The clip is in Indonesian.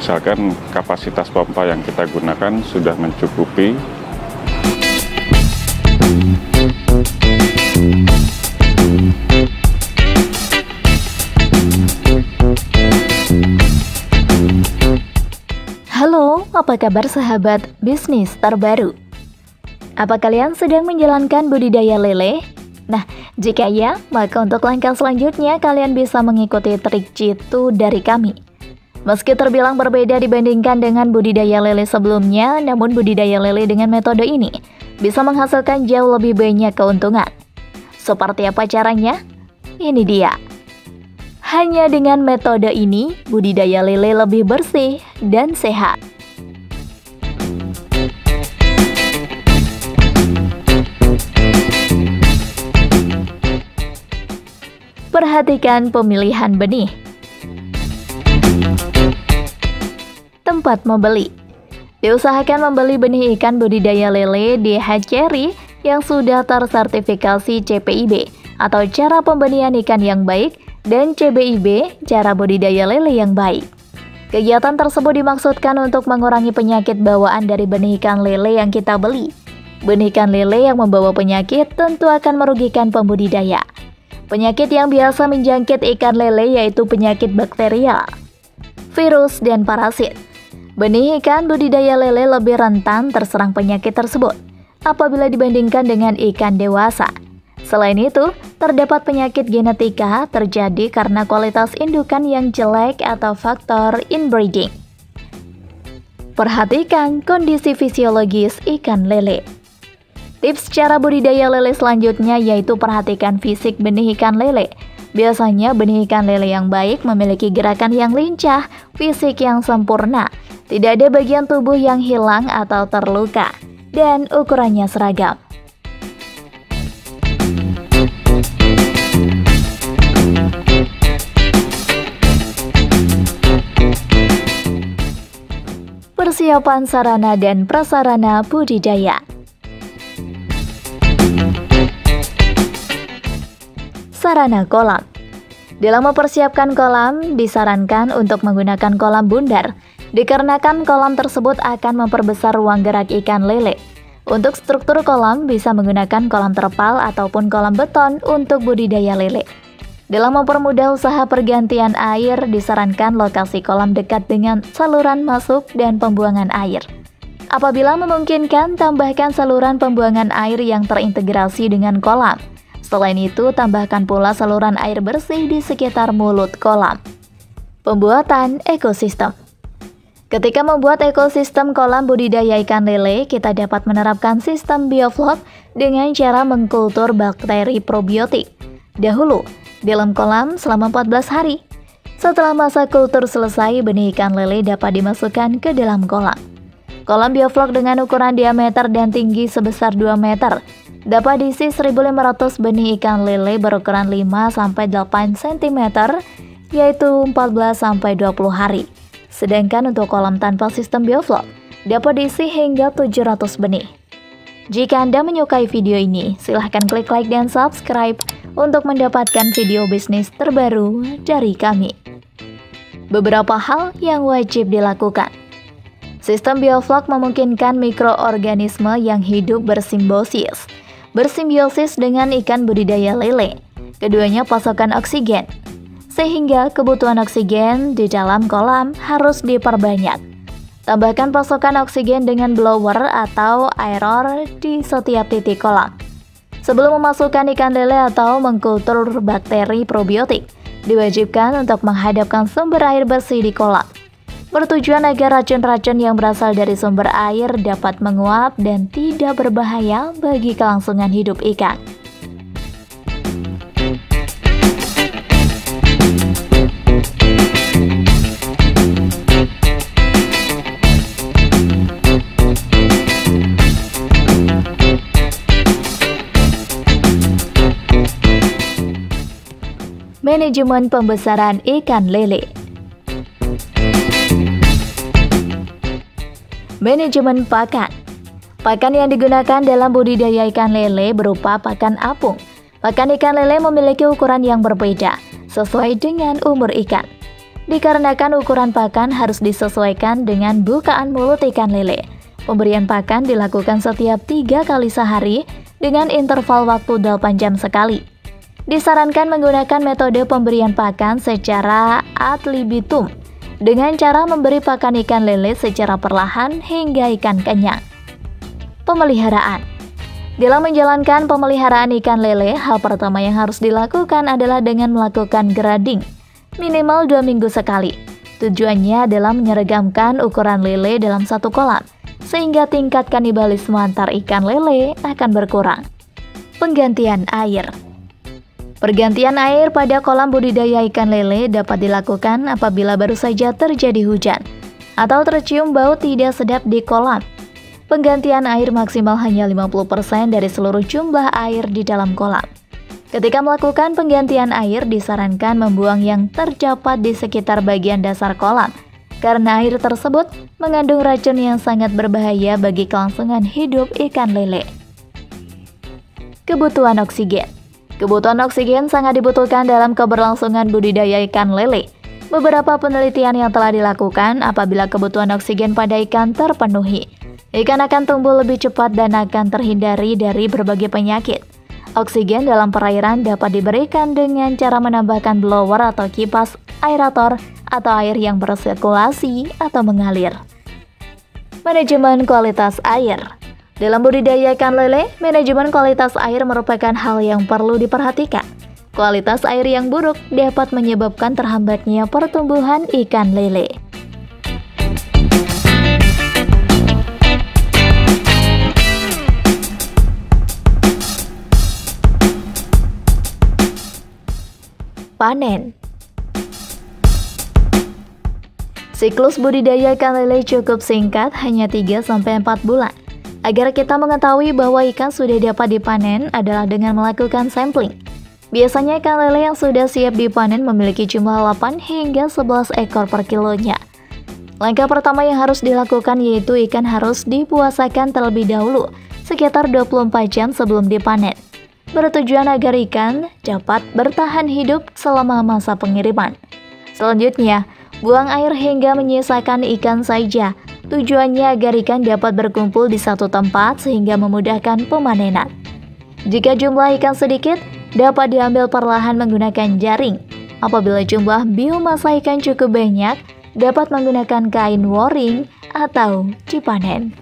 Misalkan kapasitas pompa yang kita gunakan sudah mencukupi. Halo, apa kabar sahabat bisnis terbaru? Apa kalian sedang menjalankan budidaya lele? Nah, jika ya, maka untuk langkah selanjutnya kalian bisa mengikuti trik jitu dari kami. Meski terbilang berbeda dibandingkan dengan budidaya lele sebelumnya, namun budidaya lele dengan metode ini bisa menghasilkan jauh lebih banyak keuntungan. Seperti apa caranya? Ini dia. Hanya dengan metode ini, budidaya lele lebih bersih dan sehat. Perhatikan pemilihan benih. Tempat membeli. Diusahakan membeli benih ikan budidaya lele di hatchery yang sudah tersertifikasi CPIB atau cara pembenihan ikan yang baik dan CBIB cara budidaya lele yang baik. Kegiatan tersebut dimaksudkan untuk mengurangi penyakit bawaan dari benih ikan lele yang kita beli. Benih ikan lele yang membawa penyakit tentu akan merugikan pembudidaya. Penyakit yang biasa menjangkit ikan lele yaitu penyakit bakterial, virus, dan parasit. Benih ikan budidaya lele lebih rentan terserang penyakit tersebut apabila dibandingkan dengan ikan dewasa. Selain itu, terdapat penyakit genetika terjadi karena kualitas indukan yang jelek atau faktor inbreeding. Perhatikan kondisi fisiologis ikan lele. Tips cara budidaya lele selanjutnya yaitu perhatikan fisik benih ikan lele. Biasanya benih ikan lele yang baik memiliki gerakan yang lincah, fisik yang sempurna, tidak ada bagian tubuh yang hilang atau terluka, dan ukurannya seragam. Persiapan sarana dan prasarana budidaya. Sarana kolam. Dalam mempersiapkan kolam, disarankan untuk menggunakan kolam bundar, dikarenakan kolam tersebut akan memperbesar ruang gerak ikan lele. Untuk struktur kolam, bisa menggunakan kolam terpal ataupun kolam beton untuk budidaya lele. Dalam mempermudah usaha pergantian air, disarankan lokasi kolam dekat dengan saluran masuk dan pembuangan air. Apabila memungkinkan, tambahkan saluran pembuangan air yang terintegrasi dengan kolam. Selain itu, tambahkan pula saluran air bersih di sekitar mulut kolam. Pembuatan ekosistem. Ketika membuat ekosistem kolam budidaya ikan lele, kita dapat menerapkan sistem bioflok dengan cara mengkultur bakteri probiotik. Dahulu, dalam kolam selama 14 hari. Setelah masa kultur selesai, benih ikan lele dapat dimasukkan ke dalam kolam. Kolam bioflok dengan ukuran diameter dan tinggi sebesar 2 meter. Dapat diisi 1.500 benih ikan lele berukuran 5-8 cm, yaitu 14-20 hari. Sedangkan untuk kolam tanpa sistem bioflok, dapat diisi hingga 700 benih. Jika Anda menyukai video ini, silahkan klik like dan subscribe untuk mendapatkan video bisnis terbaru dari kami. Beberapa hal yang wajib dilakukan. Sistem bioflok memungkinkan mikroorganisme yang hidup bersimbiosis dengan ikan budidaya lele. Keduanya pasokan oksigen, sehingga kebutuhan oksigen di dalam kolam harus diperbanyak. Tambahkan pasokan oksigen dengan blower atau aeror di setiap titik kolam. Sebelum memasukkan ikan lele atau mengkultur bakteri probiotik, diwajibkan untuk menghadapkan sumber air bersih di kolam. Bertujuan agar racun-racun yang berasal dari sumber air dapat menguap dan tidak berbahaya bagi kelangsungan hidup ikan. Manajemen pembesaran ikan lele. Manajemen pakan. Pakan yang digunakan dalam budidaya ikan lele berupa pakan apung. Pakan ikan lele memiliki ukuran yang berbeda sesuai dengan umur ikan. Dikarenakan ukuran pakan harus disesuaikan dengan bukaan mulut ikan lele. Pemberian pakan dilakukan setiap 3 kali sehari dengan interval waktu 8 jam sekali. Disarankan menggunakan metode pemberian pakan secara ad libitum dengan cara memberi pakan ikan lele secara perlahan hingga ikan kenyang. Pemeliharaan. Dalam menjalankan pemeliharaan ikan lele, hal pertama yang harus dilakukan adalah dengan melakukan grading minimal 2 minggu sekali. Tujuannya adalah menyeregamkan ukuran lele dalam satu kolam, sehingga tingkat kanibalisme antar ikan lele akan berkurang. Penggantian air. Pergantian air pada kolam budidaya ikan lele dapat dilakukan apabila baru saja terjadi hujan atau tercium bau tidak sedap di kolam. Penggantian air maksimal hanya 50% dari seluruh jumlah air di dalam kolam. Ketika melakukan penggantian air, disarankan membuang yang terdapat di sekitar bagian dasar kolam, karena air tersebut mengandung racun yang sangat berbahaya bagi kelangsungan hidup ikan lele. Kebutuhan oksigen. Kebutuhan oksigen sangat dibutuhkan dalam keberlangsungan budidaya ikan lele. Beberapa penelitian yang telah dilakukan, apabila kebutuhan oksigen pada ikan terpenuhi, ikan akan tumbuh lebih cepat dan akan terhindari dari berbagai penyakit. Oksigen dalam perairan dapat diberikan dengan cara menambahkan blower atau kipas aerator atau air yang bersirkulasi atau mengalir. Manajemen kualitas air. Dalam budidaya ikan lele, manajemen kualitas air merupakan hal yang perlu diperhatikan. Kualitas air yang buruk dapat menyebabkan terhambatnya pertumbuhan ikan lele. Panen. Siklus budidaya ikan lele cukup singkat, hanya 3-4 bulan. Agar kita mengetahui bahwa ikan sudah dapat dipanen adalah dengan melakukan sampling. Biasanya ikan lele yang sudah siap dipanen memiliki jumlah 8 hingga 11 ekor per kilonya. Langkah pertama yang harus dilakukan yaitu ikan harus dipuasakan terlebih dahulu, sekitar 24 jam sebelum dipanen. Bertujuan agar ikan dapat bertahan hidup selama masa pengiriman. Selanjutnya, buang air hingga menyisakan ikan saja. Tujuannya agar ikan dapat berkumpul di satu tempat sehingga memudahkan pemanenan. Jika jumlah ikan sedikit, dapat diambil perlahan menggunakan jaring. Apabila jumlah biomasa ikan cukup banyak, dapat menggunakan kain waring atau dipanen.